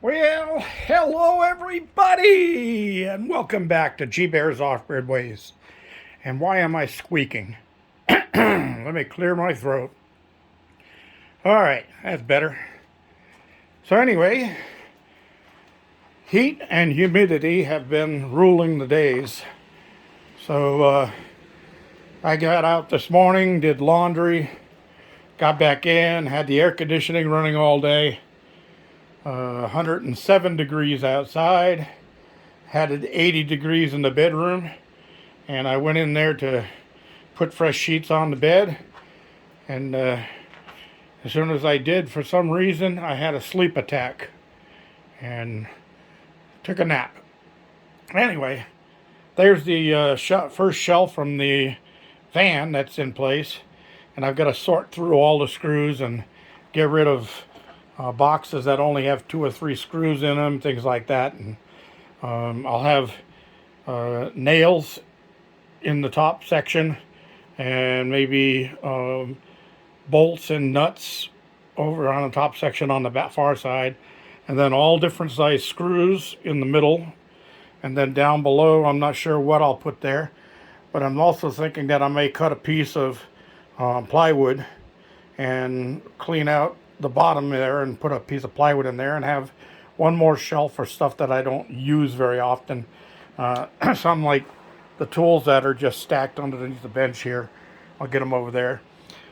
Well, hello everybody, and welcome back to G Bear's Off-Grid Ways. And why am I squeaking? Let me clear my throat. All right, that's better. So anyway, heat and humidity have been ruling the days. So I got out this morning, did laundry, got back in, had the air conditioning running all day. 107 degrees outside, had it 80 degrees in the bedroom, and I went in there to put fresh sheets on the bed, and as soon as I did, for some reason, I had a sleep attack and took a nap. Anyway, there's the first shelf from the fan that's in place, and I've got to sort through all the screws and get rid of boxes that only have 2 or 3 screws in them, things like that. And I'll have nails in the top section, and maybe bolts and nuts over on the top section on the far side, and then all different size screws in the middle. And then down below, I'm not sure what I'll put there, but I'm also thinking that I may cut a piece of plywood and clean out the bottom there and put a piece of plywood in there and have one more shelf for stuff that I don't use very often. Some like the tools that are just stacked underneath the bench here. I'll get them over there.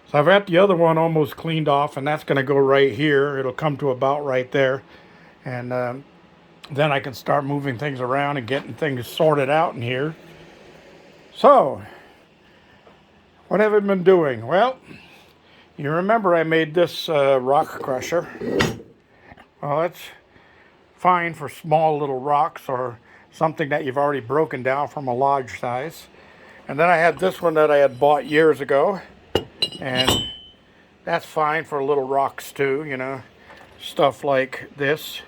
So I've got the other one almost cleaned off, and that's going to go right here. It'll come to about right there. And then I can start moving things around and getting things sorted out in here. So, what have I been doing? Well, you remember I made this rock crusher. Well, that's fine for small little rocks or something that you've already broken down from a large size. And then I had this one that I had bought years ago, and that's fine for little rocks too, you know, stuff like this.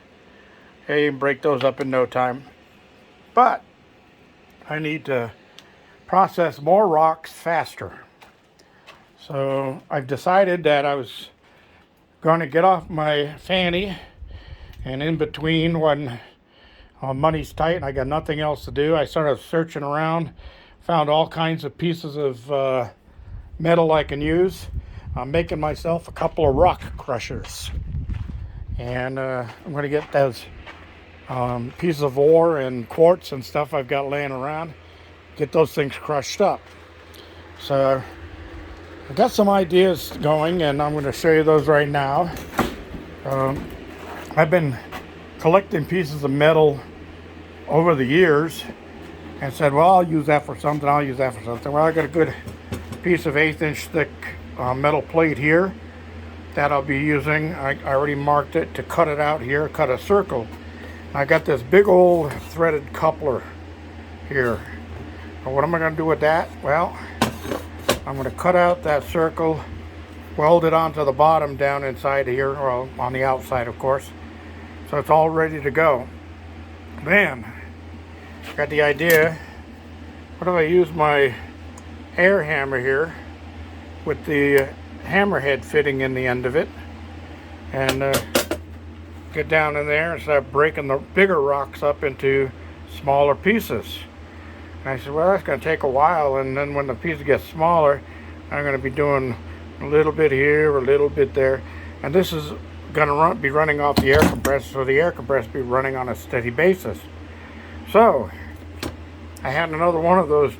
Hey, you can break those up in no time. But I need to process more rocks faster. So I've decided that I was going to get off my fanny, and in between when money's tight and I got nothing else to do, I started searching around, found all kinds of pieces of metal I can use. I'm making myself a couple of rock crushers, and I'm going to get those pieces of ore and quartz and stuff I've got laying around, get those things crushed up. So I've got some ideas going, and I'm going to show you those right now. I've been collecting pieces of metal over the years and said, well, I'll use that for something, I'll use that for something. Well, I got a good piece of 1/8-inch thick metal plate here that I'll be using. I already marked it to cut it out here, cut a circle. I got this big old threaded coupler here. And what am I going to do with that? Well, I'm going to cut out that circle, weld it onto the bottom down inside here, or on the outside, of course. So it's all ready to go. Then, got the idea, what if I use my air hammer here with the hammerhead fitting in the end of it, and get down in there and start breaking the bigger rocks up into smaller pieces. And I said, well, that's going to take a while, and then when the pieces get smaller, I'm going to be doing a little bit here, a little bit there. And this is going to be running off the air compressor, so the air compressor will be running on a steady basis. So, I had another one of those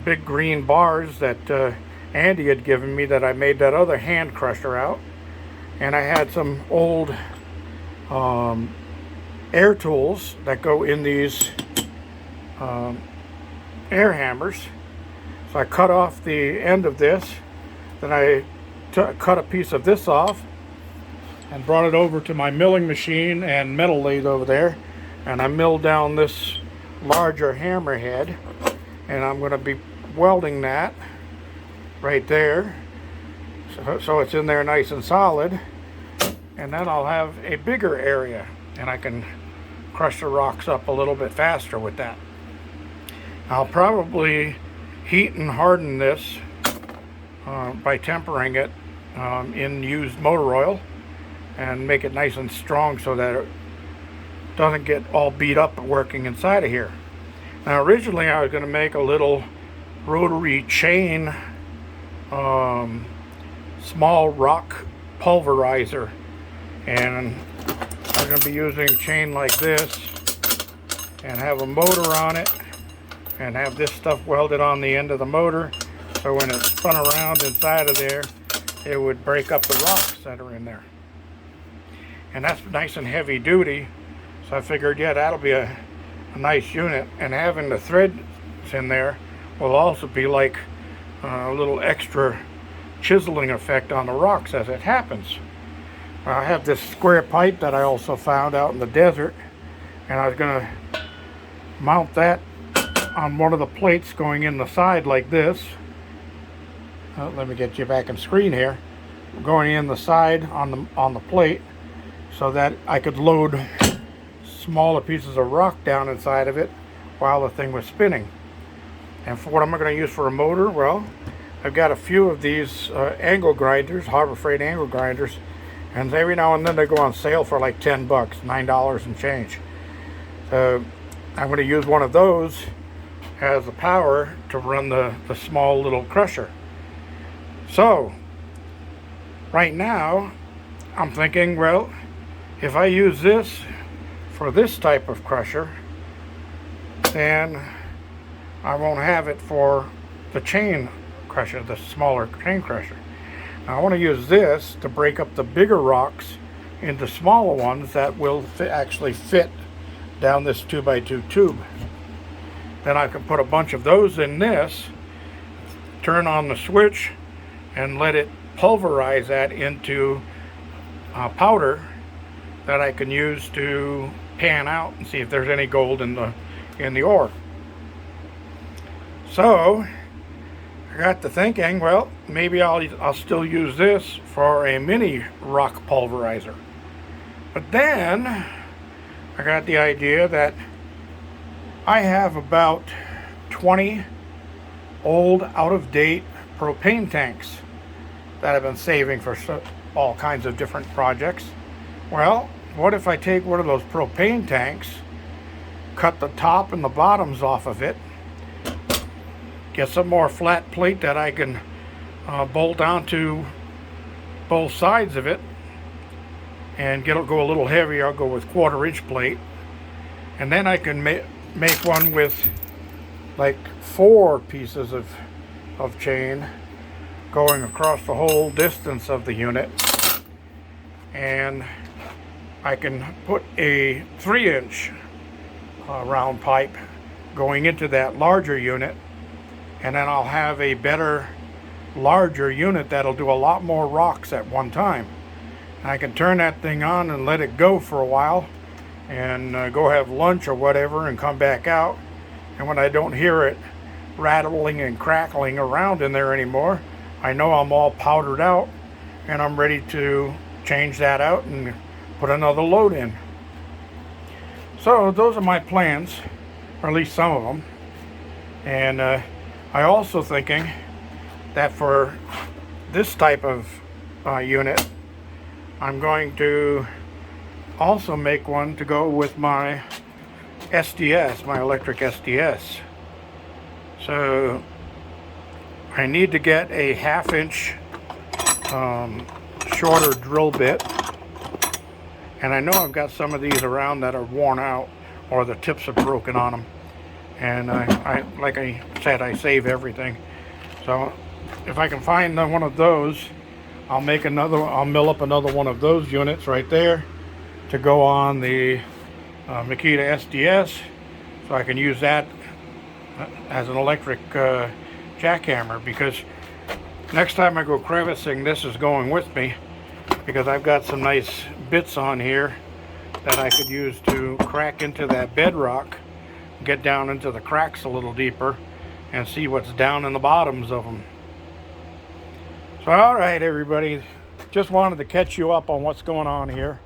big green bars that Andy had given me that I made that other hand crusher out. And I had some old air tools that go in these air hammers. So I cut off the end of this, then I cut a piece of this off and brought it over to my milling machine and metal lathe over there, and I milled down this larger hammerhead, and I'm going to be welding that right there so it's in there nice and solid, and then I'll have a bigger area and I can crush the rocks up a little bit faster with that. I'll probably heat and harden this by tempering it in used motor oil and make it nice and strong so that doesn't get all beat up working inside of here. Now originally I was going to make a little rotary chain small rock pulverizer, and I'm going to be using chain like this and have a motor on it and have this stuff welded on the end of the motor, so when it spun around inside of there it would break up the rocks that are in there. And that's nice and heavy duty, so I figured, yeah, that'll be a nice unit, and having the threads in there will also be like a little extra chiseling effect on the rocks as it happens. I have this square pipe that I also found out in the desert, and I was going to mount that on one of the plates going in the side like this. Let me get you back on screen here. Going in the side on the plate, so that I could load smaller pieces of rock down inside of it while the thing was spinning. And for what am I going to use for a motor? Well, I've got a few of these angle grinders, Harbor Freight angle grinders, and every now and then they go on sale for like 10 bucks, $9 and change. So I'm going to use one of those as the power to run the small little crusher. So right now I'm thinking, well, if I use this for this type of crusher, then I won't have it for the chain crusher, the smaller chain crusher. Now I want to use this to break up the bigger rocks into smaller ones that will actually fit down this 2x2 tube. Then I can put a bunch of those in this, turn on the switch, and let it pulverize that into powder that I can use to pan out and see if there's any gold in the ore. So I got to thinking, well, maybe I'll still use this for a mini rock pulverizer. But then I got the idea that I have about 20 old, out-of-date propane tanks that I've been saving for all kinds of different projects. Well, what if I take one of those propane tanks, cut the top and the bottoms off of it, get some more flat plate that I can bolt onto both sides of it, and go a little heavier. I'll go with 1/4-inch plate, and then I can make one with like 4 pieces of chain going across the whole distance of the unit, and I can put a 3-inch round pipe going into that larger unit, and then I'll have a better, larger unit that'll do a lot more rocks at one time. And I can turn that thing on and let it go for a while, and go have lunch or whatever, and come back out. And when I don't hear it rattling and crackling around in there anymore, I know I'm all powdered out, and I'm ready to change that out and put another load in. So those are my plans, or at least some of them. And I also thinking that for this type of unit, I'm going to also make one to go with my SDS, my electric SDS. So I need to get a 1/2-inch shorter drill bit, and I know I've got some of these around that are worn out or the tips are broken on them, and I like I said, I save everything. So if I can find one of those, I'll mill up another one of those units right there to go on the Makita SDS, so I can use that as an electric jackhammer, because next time I go crevicing, this is going with me, because I've got some nice bits on here that I could use to crack into that bedrock, get down into the cracks a little deeper, and see what's down in the bottoms of them. So alright everybody, just wanted to catch you up on what's going on here.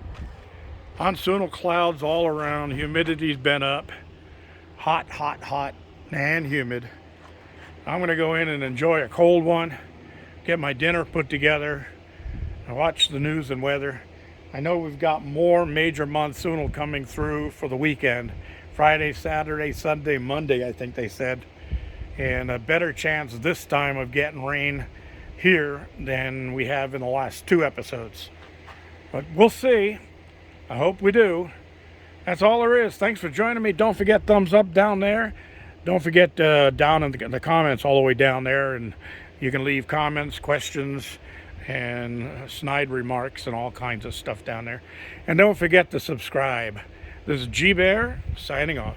Monsoonal clouds all around, humidity's been up, hot, hot, hot, and humid. I'm going to go in and enjoy a cold one, get my dinner put together, and watch the news and weather, I know we've got more major monsoonal coming through for the weekend. Friday, Saturday, Sunday, Monday, I think they said. And a better chance this time of getting rain here than we have in the last 2 episodes. But we'll see. I hope we do. That's all there is. Thanks for joining me. Don't forget thumbs up down there. Don't forget down in the comments all the way down there, and you can leave comments, questions, and snide remarks and all kinds of stuff down there. And don't forget to subscribe. This is G Bear signing off.